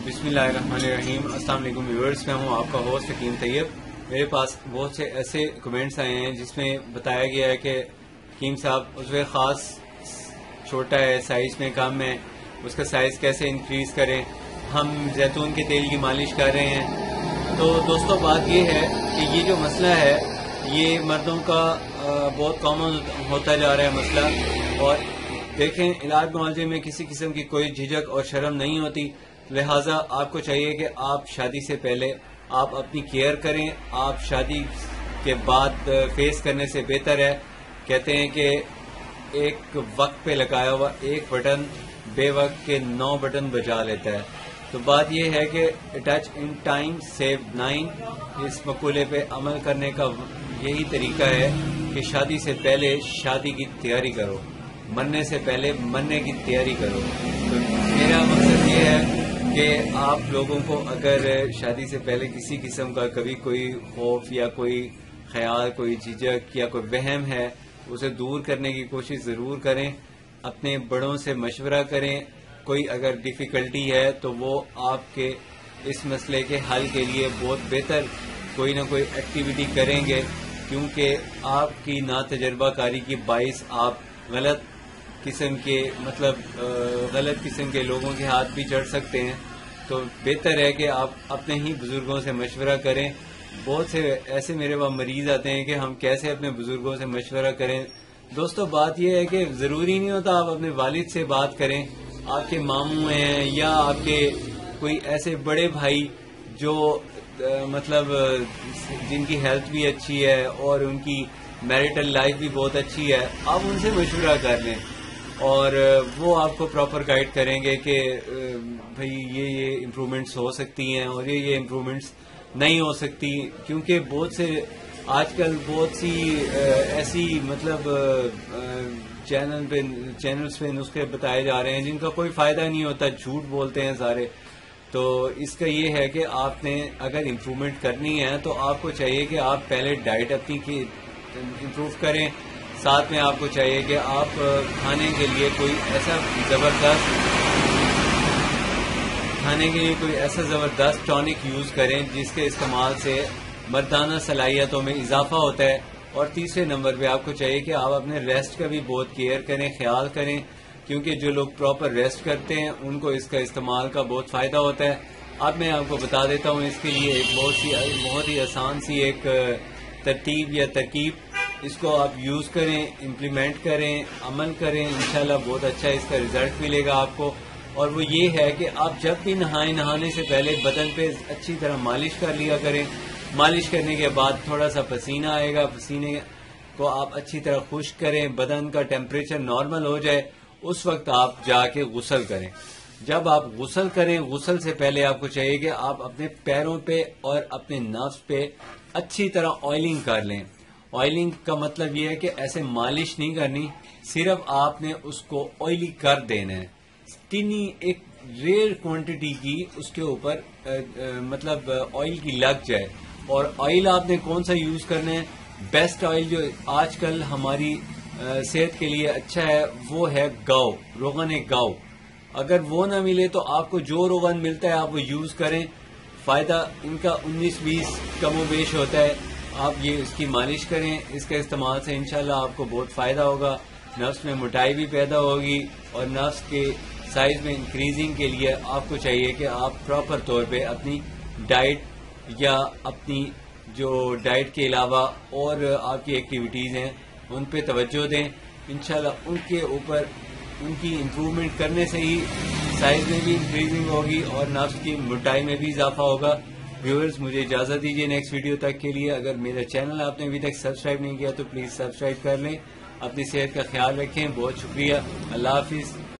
بسم اللہ الرحمن الرحیم۔ السلام علیکم ویورز، میں ہوں آپ کا ہوسٹ حکیم طیب۔ میرے پاس بہت سے ایسے کمنٹس آئے ہیں جس میں بتایا گیا ہے کہ حکیم صاحب عضو خاص چھوٹا ہے، سائز میں کم ہے، اس کا سائز کیسے انکریز کریں؟ ہم زیتون کے تیل کی مالش کر رہے ہیں۔ تو دوستو بات یہ ہے کہ یہ جو مسئلہ ہے یہ مردوں کا بہت کامن ہوتا جا رہا ہے مسئلہ، اور دیکھیں علاج معالجے میں کسی قسم کی کوئی جھجک اور شرم نہیں ہوتی، لہٰذا آپ کو چاہیے کہ آپ شادی سے پہلے آپ اپنی کیئر کریں۔ آپ شادی کے بعد فیس کرنے سے بہتر ہے، کہتے ہیں کہ ایک وقت پہ لگایا ہوا ایک بٹن بے وقت کے 9 بٹن بجا لیتا ہے۔ تو بات یہ ہے کہ ٹچ ان ٹائم سیو 9، اس مقولے پہ عمل کرنے کا یہی طریقہ ہے کہ شادی سے پہلے شادی کی تیاری کرو، مرنے سے پہلے مرنے کی تیاری کرو۔ تو میرا مقصد یہ ہے کہ آپ لوگوں کو اگر شادی سے پہلے کسی قسم کا کبھی کوئی خوف یا کوئی خیال، کوئی جھجک یا کوئی وہم ہے، اسے دور کرنے کی کوشش ضرور کریں۔ اپنے بڑوں سے مشورہ کریں، کوئی اگر ڈیفیکلٹی ہے تو وہ آپ کے اس مسئلے کے حل کے لیے بہت بہتر کوئی نہ کوئی ایکٹیویٹی کریں گے، کیونکہ آپ کی ناتجربہ کاری کی باعث آپ غلط قسم کے لوگوں کے ہاتھ بھی چڑھ سکتے ہیں۔ تو بہتر ہے کہ آپ اپنے ہی بزرگوں سے مشورہ کریں۔ بہت سے ایسے میرے پاس مریض آتے ہیں کہ ہم کیسے اپنے بزرگوں سے مشورہ کریں۔ دوستو بات یہ ہے کہ ضروری نہیں ہوتا آپ اپنے والد سے بات کریں، آپ کے ماموں ہیں یا آپ کے کوئی ایسے بڑے بھائی جو جن کی ہیلتھ بھی اچھی ہے اور ان کی میرٹل لائف بھی بہت اچھی ہے، آپ ان سے مشورہ کر لیں اور وہ آپ کو پراپر گائیڈ کریں گے کہ بھئی یہ امپرومنٹس ہو سکتی ہیں اور یہ امپرومنٹس نہیں ہو سکتی، کیونکہ بہت سے آج کل بہت سی ایسی چینلز پہ نسخے بتائے جا رہے ہیں جن کا کوئی فائدہ نہیں ہوتا، جھوٹ بولتے ہیں سارے۔ تو اس کا یہ ہے کہ آپ نے اگر امپرومنٹ کرنی ہے تو آپ کو چاہیے کہ آپ پہلے ڈائٹ اپنی کی امپروو کریں، ساتھ میں آپ کو چاہیے کہ آپ کھانے کے لیے کوئی ایسا زبردست ٹونک یوز کریں جس کے استعمال سے مردانہ صلاحیتوں میں اضافہ ہوتا ہے۔ اور تیسرے نمبر پہ آپ کو چاہیے کہ آپ اپنے ریسٹ کا بھی بہت کیئر کریں، خیال کریں، کیونکہ جو لوگ پراپر ریسٹ کرتے ہیں ان کو اس کا استعمال کا بہت فائدہ ہوتا ہے۔ اب میں آپ کو بتا دیتا ہوں اس کے لیے ایک بہت ہی آسان سی ایک ترتیب یا ترکیب، اس کو آپ یوز کریں، امپلیمنٹ کریں، عمل کریں، انشاءاللہ بہت اچھا اس کا رزلٹ ملے گا آپ کو۔ اور وہ یہ ہے کہ آپ جب بھی نہانے سے پہلے بدن پہ اچھی طرح مالش کر لیا کریں۔ مالش کرنے کے بعد تھوڑا سا پسینہ آئے گا، پسینے کو آپ اچھی طرح خشک کریں، بدن کا ٹیمپریچر نارمل ہو جائے، اس وقت آپ جا کے غسل کریں۔ جب آپ غسل کریں، غسل سے پہلے آپ کو چاہیے کہ آپ اپنے پیروں پہ اور اپنے نفس پہ اچھی طرح آئلنگ کر لیں۔ آئلنگ کا مطلب یہ ہے کہ ایسے مالش نہیں کرنی، صرف آپ نے اس کو آئلی کر دینا ہے، تینی ایک ریئر کوانٹٹی کی اس کے اوپر آئل کی لگ جائے۔ اور آئل آپ نے کون سا یوز کرنا ہے؟ بیسٹ آئل جو آج کل ہماری صحت کے لیے اچھا ہے وہ ہے روغن گاؤ۔ اگر وہ نہ ملے تو آپ کو جو روغن ملتا ہے آپ وہ یوز کریں، فائدہ ان کا 19-20 کم و بیش ہوتا ہے۔ آپ یہ اس کی مالش کریں، اس کے استعمال سے انشاءاللہ آپ کو بہت فائدہ ہوگا، نفس میں موٹائی بھی پیدا ہوگی، اور نفس کے سائز میں انکریزنگ کے لیے آپ کو چاہیے کہ آپ پراپر طور پہ اپنی ڈائٹ یا اپنی جو ڈائٹ کے علاوہ اور آپ کی ایکٹیویٹیز ہیں ان پہ توجہ دیں۔ انشاءاللہ ان کے اوپر ان کی امپرومنٹ کرنے سے ہی سائز میں بھی انکریزنگ ہوگی اور نفس کی موٹائی میں بھی اضافہ ہوگا۔ ویورز مجھے اجازت دیجیے نیکسٹ ویڈیو تک کے لیے۔ اگر میرا چینل آپ نے ابھی تک سبسکرائب نہیں کیا تو پلیز سبسکرائب کر لیں۔ اپنی صحت کا خیال رکھیں، بہت شکریہ، اللہ حافظ۔